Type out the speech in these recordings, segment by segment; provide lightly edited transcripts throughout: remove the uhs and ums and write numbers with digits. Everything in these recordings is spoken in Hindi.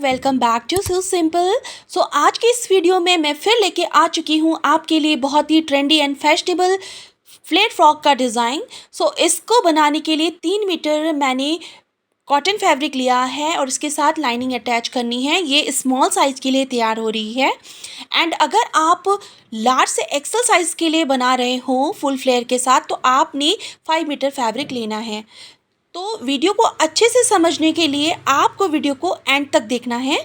Welcome back to so simple. So आज की इस वीडियो में मैं फिर लेके आ चुकी हूँ आपके लिए बहुत ही trendy and fashionable flare frock का डिज़ाइन। सो इसको बनाने के लिए 3 मीटर मैंने कॉटन फैब्रिक लिया है और इसके साथ लाइनिंग अटैच करनी है। ये स्मॉल साइज़ के लिए तैयार हो रही है एंड अगर आप लार्ज से एक्सल साइज़ के लिए बना रहे हो फुल फ्लेयर के साथ तो आपने 5 मीटर फैब्रिक लेना है। तो वीडियो को अच्छे से समझने के लिए आपको वीडियो को एंड तक देखना है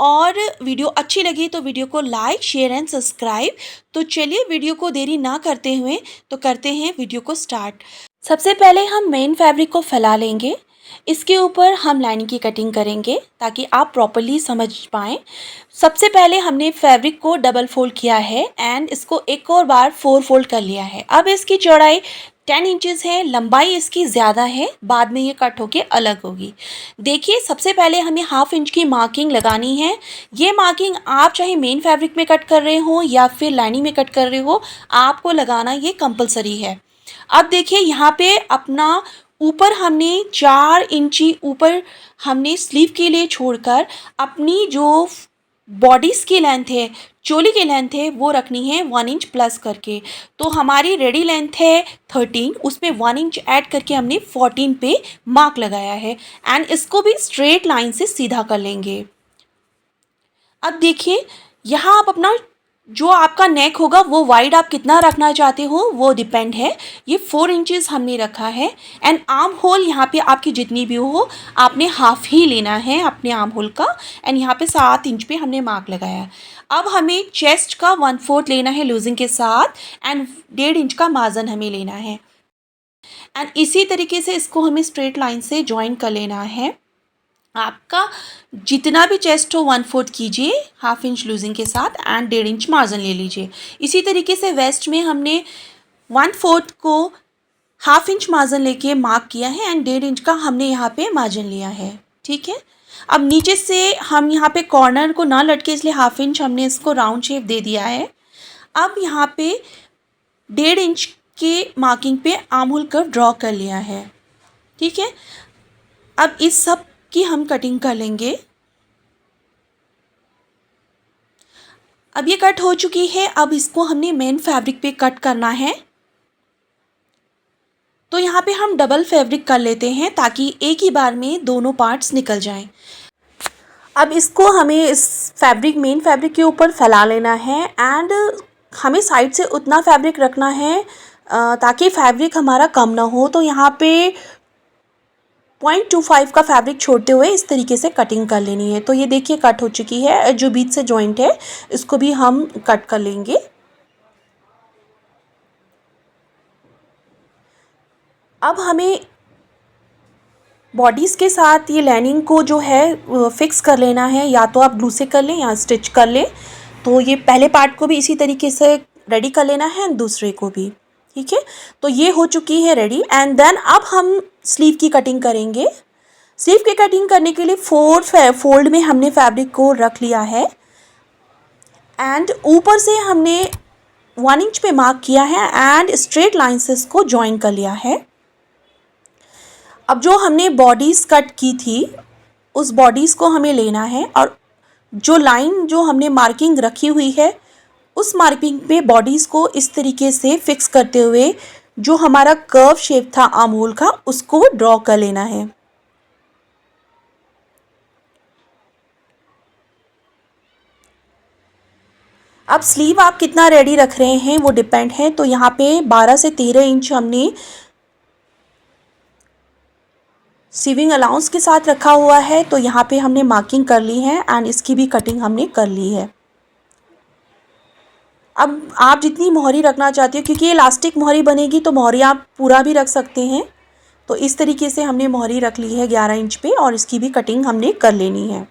और वीडियो अच्छी लगी तो वीडियो को लाइक शेयर एंड सब्सक्राइब। तो चलिए वीडियो को देरी ना करते हुए तो करते हैं वीडियो को स्टार्ट। सबसे पहले हम मेन फैब्रिक को फैला लेंगे, इसके ऊपर हम लाइनिंग की कटिंग करेंगे ताकि आप प्रॉपर्ली समझ पाएँ। सबसे पहले हमने फैब्रिक को डबल फोल्ड किया है एंड इसको एक और बार 4 फोल्ड कर लिया है। अब इसकी चौड़ाई 10 इंचेस है, लंबाई इसकी ज़्यादा है, बाद में ये कट होके अलग होगी। देखिए सबसे पहले हमें हाफ इंच की मार्किंग लगानी है। ये मार्किंग आप चाहे मेन फैब्रिक में कट कर रहे हो या फिर लाइनिंग में कट कर रहे हो, आपको लगाना ये कंपलसरी है। अब देखिए यहाँ पे अपना ऊपर हमने 4 इंची ऊपर हमने स्लीव के लिए छोड़कर अपनी जो बॉडीज़ की लेंथ है, चोली की लेंथ है, वो रखनी है 1 इंच प्लस करके। तो हमारी रेडी लेंथ है 13, उसमें 1 इंच ऐड करके हमने 14 पे मार्क लगाया है एंड इसको भी स्ट्रेट लाइन से सीधा कर लेंगे। अब देखिए यहाँ आप अपना जो आपका नेक होगा वो वाइड आप कितना रखना चाहते हो वो डिपेंड है। ये 4 इंचेस हमने रखा है एंड आर्म होल यहाँ पे आपकी जितनी भी हो आपने हाफ ही लेना है अपने आर्म होल का एंड यहाँ पे 7 इंच पे हमने मार्क लगाया। अब हमें चेस्ट का 1/4 लेना है लूजिंग के साथ एंड 1.5 इंच का मार्जिन हमें लेना है एंड इसी तरीके से इसको हमें स्ट्रेट लाइन से ज्वाइन कर लेना है। आपका जितना भी चेस्ट हो 1/4 कीजिए हाफ इंच लूजिंग के साथ एंड 1.5 इंच मार्जिन ले लीजिए। इसी तरीके से वेस्ट में हमने 1/4 को हाफ इंच मार्जिन लेके मार्क किया है एंड 1.5 इंच का हमने यहाँ पे मार्जिन लिया है। ठीक है, अब नीचे से हम यहाँ पे कॉर्नर को ना लटके इसलिए हाफ इंच हमने इसको राउंड शेप दे दिया है। अब यहाँ पे 1.5 इंच के मार्किंग पे आर्म होल कर्व ड्रॉ कर लिया है। ठीक है, अब इस सब की हम कटिंग कर लेंगे। अब ये कट हो चुकी है, अब इसको हमने मेन फैब्रिक पे कट करना है। तो यहाँ पे हम डबल फैब्रिक कर लेते हैं ताकि एक ही बार में दोनों पार्ट्स निकल जाएं। अब इसको हमें इस फैब्रिक मेन फैब्रिक के ऊपर फैला लेना है एंड हमें साइड से उतना फैब्रिक रखना है ताकि फैब्रिक हमारा कम ना हो। तो यहाँ पे 0.25 का फैब्रिक छोड़ते हुए इस तरीके से कटिंग कर लेनी है। तो ये देखिए कट हो चुकी है, जो बीच से जॉइंट है इसको भी हम कट कर लेंगे। अब हमें बॉडीज़ के साथ ये लाइनिंग को जो है फिक्स कर लेना है, या तो आप ग्लू से कर लें या स्टिच कर लें। तो ये पहले पार्ट को भी इसी तरीके से रेडी कर लेना है दूसरे को भी। ठीक है, तो ये हो चुकी है रेडी एंड देन अब हम स्लीव की कटिंग करेंगे। स्लीव की कटिंग करने के लिए 4 फोल्ड में हमने फैब्रिक को रख लिया है एंड ऊपर से हमने 1 इंच पे मार्क किया है एंड स्ट्रेट लाइन से इसको ज्वाइन कर लिया है। अब जो हमने बॉडीज़ कट की थी उस बॉडीज़ को हमें लेना है और जो लाइन जो हमने मार्किंग रखी हुई है उस मार्किंग पे बॉडीज़ को इस तरीके से फिक्स करते हुए जो हमारा कर्व शेप था आर्म होल का उसको ड्रॉ कर लेना है। अब स्लीव आप कितना रेडी रख रहे हैं वो डिपेंड है। तो यहाँ पे 12 से 13 इंच हमने सीविंग अलाउंस के साथ रखा हुआ है। तो यहाँ पे हमने मार्किंग कर ली है एंड इसकी भी कटिंग हमने कर ली है। अब आप जितनी मोहरी रखना चाहते हो, क्योंकि ये इलास्टिक मोहरी बनेगी तो मोहरी आप पूरा भी रख सकते हैं। तो इस तरीके से हमने मोहरी रख ली है 11 इंच पे और इसकी भी कटिंग हमने कर लेनी है।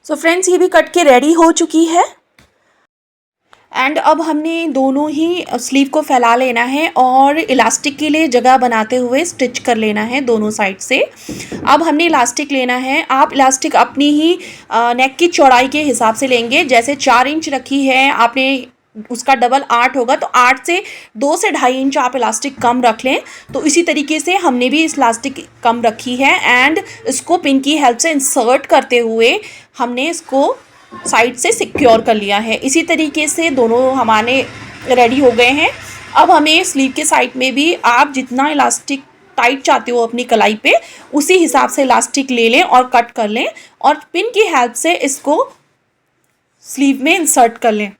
सो फ्रेंड्स, ये भी कट के रेडी हो चुकी है। एंड अब हमने दोनों ही स्लीव को फैला लेना है और इलास्टिक के लिए जगह बनाते हुए स्टिच कर लेना है दोनों साइड से। अब हमने इलास्टिक लेना है। आप इलास्टिक अपनी ही नेक की चौड़ाई के हिसाब से लेंगे। जैसे 4 इंच रखी है आपने, उसका डबल 8 होगा, तो 8 से 2 से 2.5 इंच आप इलास्टिक कम रख लें। तो इसी तरीके से हमने भी इस इलास्टिक कम रखी है एंड इसको पिन की हेल्प से इंसर्ट करते हुए हमने इसको साइड से सिक्योर कर लिया है। इसी तरीके से दोनों हमारे रेडी हो गए हैं। अब हमें स्लीव के साइड में भी आप जितना इलास्टिक टाइट चाहते हो अपनी कलाई पे, उसी हिसाब से इलास्टिक ले लें और कट कर लें और पिन की हेल्प से इसको स्लीव में इंसर्ट कर लें।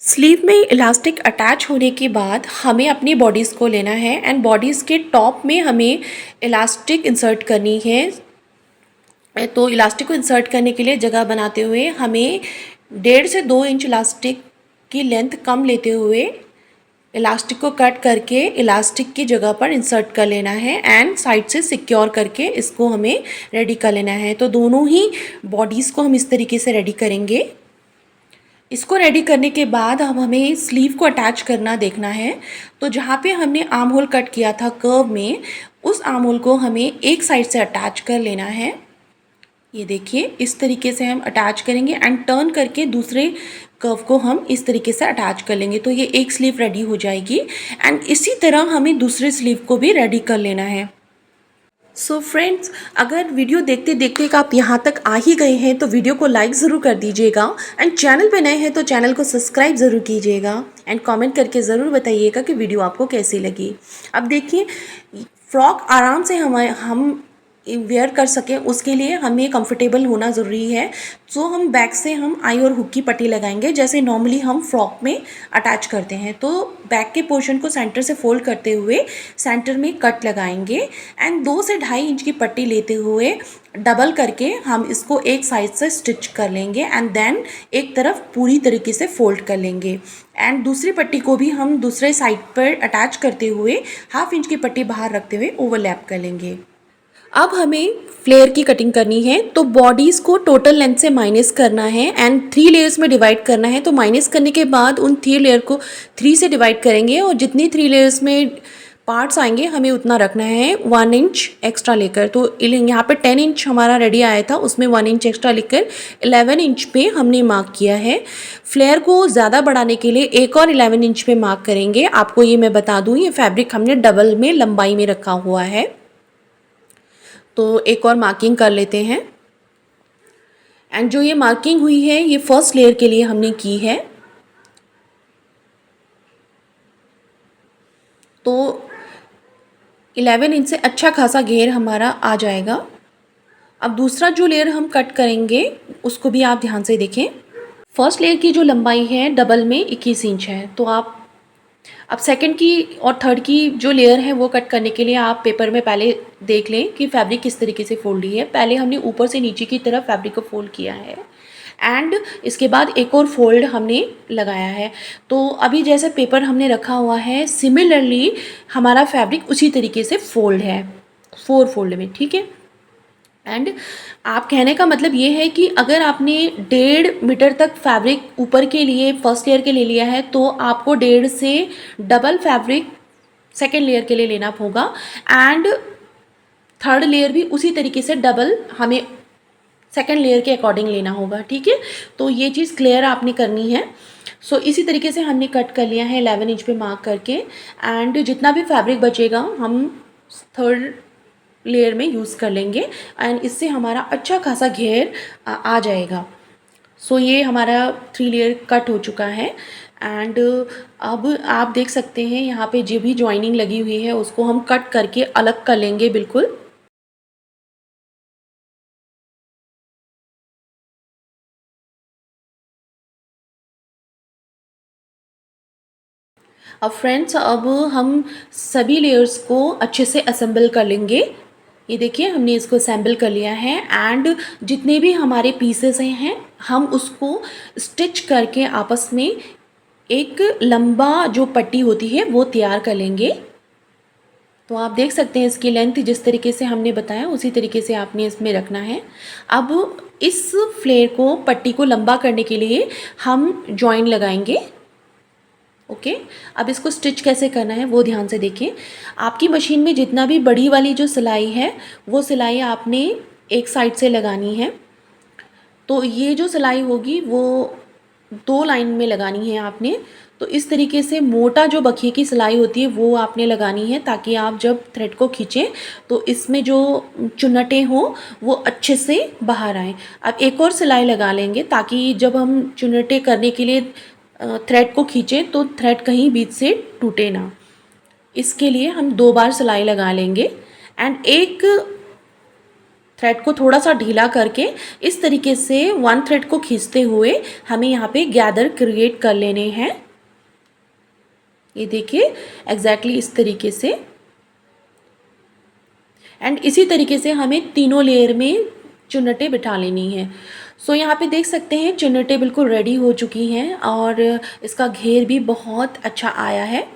स्लीव में इलास्टिक अटैच होने के बाद हमें अपनी बॉडीज़ को लेना है एंड बॉडीज़ के टॉप में हमें इलास्टिक इंसर्ट करनी है। तो इलास्टिक को इंसर्ट करने के लिए जगह बनाते हुए हमें 1.5 से 2 इंच इलास्टिक की लेंथ कम लेते हुए इलास्टिक को कट करके इलास्टिक की जगह पर इंसर्ट कर लेना है एंड साइड से सिक्योर करके इसको हमें रेडी कर लेना है। तो दोनों ही बॉडीज़ को हम इस तरीके से रेडी करेंगे। इसको रेडी करने के बाद अब हमें स्लीव को अटैच करना देखना है। तो जहाँ पे हमने आर्म होल कट किया था कर्व में, उस आर्म होल को हमें एक साइड से अटैच कर लेना है। ये देखिए, इस तरीके से हम अटैच करेंगे एंड टर्न करके दूसरे कर्व को हम इस तरीके से अटैच कर लेंगे। तो ये एक स्लीव रेडी हो जाएगी एंड इसी तरह हमें दूसरे स्लीव को भी रेडी कर लेना है। सो फ्रेंड्स, अगर वीडियो देखते देखते आप यहाँ तक आ ही गए हैं तो वीडियो को लाइक ज़रूर कर दीजिएगा एंड चैनल पे नए हैं तो चैनल को सब्सक्राइब ज़रूर कीजिएगा एंड कमेंट करके ज़रूर बताइएगा कि वीडियो आपको कैसी लगी। अब देखिए, फ्रॉक आराम से हम वेयर कर सकें उसके लिए हमें कंफर्टेबल होना ज़रूरी है। सो हम बैक से हम आई और हुक की पट्टी लगाएंगे जैसे नॉर्मली हम फ्रॉक में अटैच करते हैं। तो बैक के पोर्शन को सेंटर से फोल्ड करते हुए सेंटर में कट लगाएंगे एंड 2 से 2.5 इंच की पट्टी लेते हुए डबल करके हम इसको एक साइड से स्टिच कर लेंगे एंड देन एक तरफ पूरी तरीके से फोल्ड कर लेंगे एंड दूसरी पट्टी को भी हम दूसरे साइड पर अटैच करते हुए 1/2 इंच की पट्टी बाहर रखते हुए ओवरलैप कर लेंगे। अब हमें फ्लेयर की कटिंग करनी है। तो बॉडीज़ को टोटल लेंथ से माइनस करना है एंड 3 लेयर्स में डिवाइड करना है। तो माइनस करने के बाद उन 3 लेयर को 3 से डिवाइड करेंगे और जितनी 3 लेयर्स में पार्ट्स आएंगे हमें उतना रखना है 1 इंच एक्स्ट्रा लेकर। तो यहाँ पे 10 इंच हमारा रेडी आया था, उसमें 1 इंच एक्स्ट्रा लेकर 11 इंच पे हमने मार्क किया है। फ्लेयर को ज़्यादा बढ़ाने के लिए एक और 11 इंच पे मार्क करेंगे। आपको ये मैं बता दूँ, ये फैब्रिक हमने डबल में लंबाई में रखा हुआ है। तो एक और मार्किंग कर लेते हैं एंड जो ये मार्किंग हुई है ये फर्स्ट लेयर के लिए हमने की है। तो 11 इंच से अच्छा खासा घेर हमारा आ जाएगा। अब दूसरा जो लेयर हम कट करेंगे उसको भी आप ध्यान से देखें। फर्स्ट लेयर की जो लंबाई है डबल में 21 इंच है। तो आप अब सेकंड की और थर्ड की जो लेयर है वो कट करने के लिए आप पेपर में पहले देख लें कि फैब्रिक किस तरीके से फोल्ड हुई है। पहले हमने ऊपर से नीचे की तरफ फैब्रिक को फोल्ड किया है एंड इसके बाद एक और फोल्ड हमने लगाया है। तो अभी जैसे पेपर हमने रखा हुआ है सिमिलरली हमारा फैब्रिक उसी तरीके से फोल्ड है 4 फोल्ड में, ठीक है। एंड आप कहने का मतलब ये है कि अगर आपने 1.5 मीटर तक फैब्रिक ऊपर के लिए फर्स्ट लेयर के ले लिया है तो आपको 1.5 से डबल फैब्रिक सेकेंड लेयर के लिए लेना होगा एंड थर्ड लेयर भी उसी तरीके से डबल हमें सेकेंड लेयर के अकॉर्डिंग लेना होगा, ठीक है। तो ये चीज़ क्लियर आपने करनी है। सो इसी तरीके से हमने कट कर लिया है 11 इंच पे मार्क करके एंड जितना भी फैब्रिक बचेगा हम थर्ड लेयर में यूज़ कर लेंगे एंड इससे हमारा अच्छा खासा घेर आ जाएगा। सो ये हमारा 3 लेयर कट हो चुका है एंड अब आप देख सकते हैं यहाँ पे जो भी जॉइनिंग लगी हुई है उसको हम कट करके अलग कर लेंगे बिल्कुल। अब फ्रेंड्स, अब हम सभी लेयर्स को अच्छे से असेंबल कर लेंगे। ये देखिए हमने इसको असेंबल कर लिया है एंड जितने भी हमारे पीसेस हैं हम उसको स्टिच करके आपस में एक लंबा जो पट्टी होती है वो तैयार कर लेंगे। तो आप देख सकते हैं इसकी लेंथ जिस तरीके से हमने बताया उसी तरीके से आपने इसमें रखना है। अब इस फ्लेयर को पट्टी को लंबा करने के लिए हम जॉइन लगाएंगे। ओके, अब इसको स्टिच कैसे करना है वो ध्यान से देखिए। आपकी मशीन में जितना भी बड़ी वाली जो सिलाई है वो सिलाई आपने एक साइड से लगानी है। तो ये जो सिलाई होगी वो 2 लाइन में लगानी है आपने। तो इस तरीके से मोटा जो बखिए की सिलाई होती है वो आपने लगानी है ताकि आप जब थ्रेड को खींचें तो इसमें जो चुन्नटें हों वो अच्छे से बाहर आएँ। अब एक और सिलाई लगा लेंगे ताकि जब हम चुन्नटें करने के लिए थ्रेड को खींचें तो थ्रेड कहीं बीच से टूटे ना। इसके लिए हम 2 बार सिलाई लगा लेंगे एंड एक थ्रेड को थोड़ा सा ढीला करके इस तरीके से 1 थ्रेड को खींचते हुए हमें यहाँ पे गैदर क्रिएट कर लेने हैं। ये देखिए एग्जैक्टली इस तरीके से एंड इसी तरीके से हमें तीनों लेयर में चुन्नटें बिठा लेनी है। सो यहाँ पे देख सकते हैं चुन्नटें बिल्कुल रेडी हो चुकी हैं और इसका घेर भी बहुत अच्छा आया है।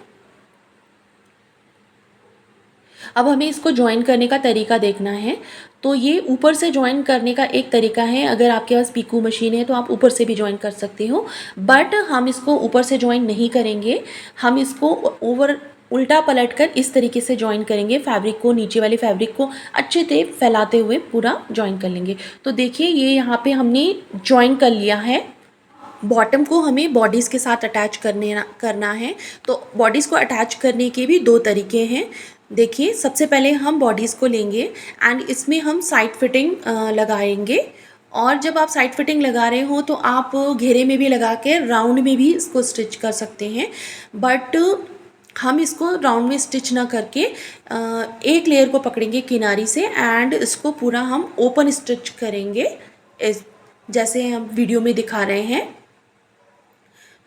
अब हमें इसको ज्वाइन करने का तरीका देखना है। तो ये ऊपर से ज्वाइन करने का एक तरीका है, अगर आपके पास पीकू मशीन है तो आप ऊपर से भी ज्वाइन कर सकते हो, बट हम इसको ऊपर से ज्वाइन नहीं करेंगे। हम इसको उल्टा पलट कर इस तरीके से ज्वाइन करेंगे। फैब्रिक को, नीचे वाली फैब्रिक को अच्छे से फैलाते हुए पूरा ज्वाइन कर लेंगे। तो देखिए ये यहाँ पे हमने ज्वाइन कर लिया है। बॉटम को हमें बॉडीज़ के साथ अटैच करना है। तो बॉडीज़ को अटैच करने के भी 2 तरीके हैं। देखिए सबसे पहले हम बॉडीज़ को लेंगे एंड इसमें हम साइड फिटिंग लगाएंगे। और जब आप साइड फिटिंग लगा रहे हो तो आप घेरे में भी लगा के राउंड में भी इसको स्टिच कर सकते हैं, बट हम इसको राउंड में स्टिच ना करके एक लेयर को पकड़ेंगे किनारी से एंड इसको पूरा हम ओपन स्टिच करेंगे जैसे हम वीडियो में दिखा रहे हैं।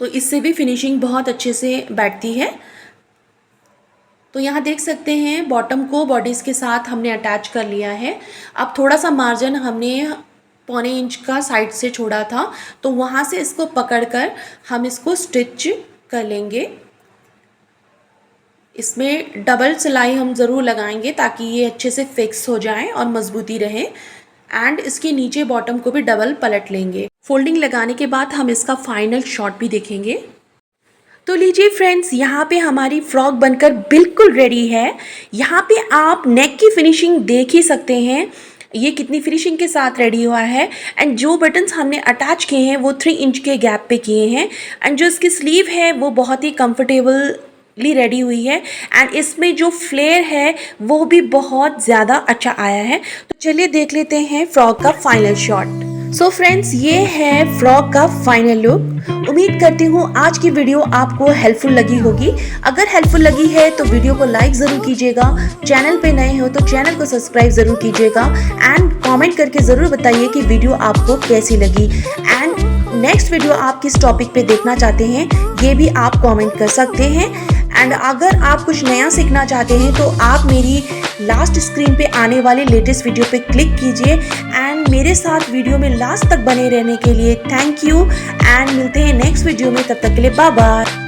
तो इससे भी फिनिशिंग बहुत अच्छे से बैठती है। तो यहाँ देख सकते हैं बॉटम को बॉडीज़ के साथ हमने अटैच कर लिया है। अब थोड़ा सा मार्जिन हमने 1.25 इंच का साइड से छोड़ा था, तो वहाँ से इसको पकड़कर हम इसको स्टिच कर लेंगे। इसमें डबल सिलाई हम ज़रूर लगाएंगे ताकि ये अच्छे से फिक्स हो जाए और मजबूती रहे। एंड इसके नीचे बॉटम को भी डबल पलट लेंगे। फोल्डिंग लगाने के बाद हम इसका फाइनल शॉट भी देखेंगे। तो लीजिए फ्रेंड्स, यहाँ पे हमारी फ्रॉक बनकर बिल्कुल रेडी है। यहाँ पे आप नेक की फिनिशिंग देख ही सकते हैं, ये कितनी फिनिशिंग के साथ रेडी हुआ है। एंड जो बटन्स हमने अटैच किए हैं वो 3 इंच के गैप पे किए हैं। एंड जो इसकी स्लीव है वो बहुत ही कंफर्टेबली रेडी हुई है। एंड इसमें जो फ्लेयर है वो भी बहुत ज़्यादा अच्छा आया है। तो चलिए देख लेते हैं फ्रॉक का फाइनल शॉट। सो फ्रेंड्स, ये है फ्रॉक का फाइनल लुक। उम्मीद करती हूँ आज की वीडियो आपको हेल्पफुल लगी होगी। अगर हेल्पफुल लगी है तो वीडियो को लाइक ज़रूर कीजिएगा, चैनल पे नए हो तो चैनल को सब्सक्राइब ज़रूर कीजिएगा एंड कमेंट करके ज़रूर बताइए कि वीडियो आपको कैसी लगी। एंड नेक्स्ट वीडियो आप किस टॉपिक पे देखना चाहते हैं ये भी आप कमेंट कर सकते हैं। एंड अगर आप कुछ नया सीखना चाहते हैं तो आप मेरी लास्ट स्क्रीन पे आने वाले लेटेस्ट वीडियो पे क्लिक कीजिए। एंड मेरे साथ वीडियो में लास्ट तक बने रहने के लिए थैंक यू एंड मिलते हैं नेक्स्ट वीडियो में। तब तक के लिए बाय बाय।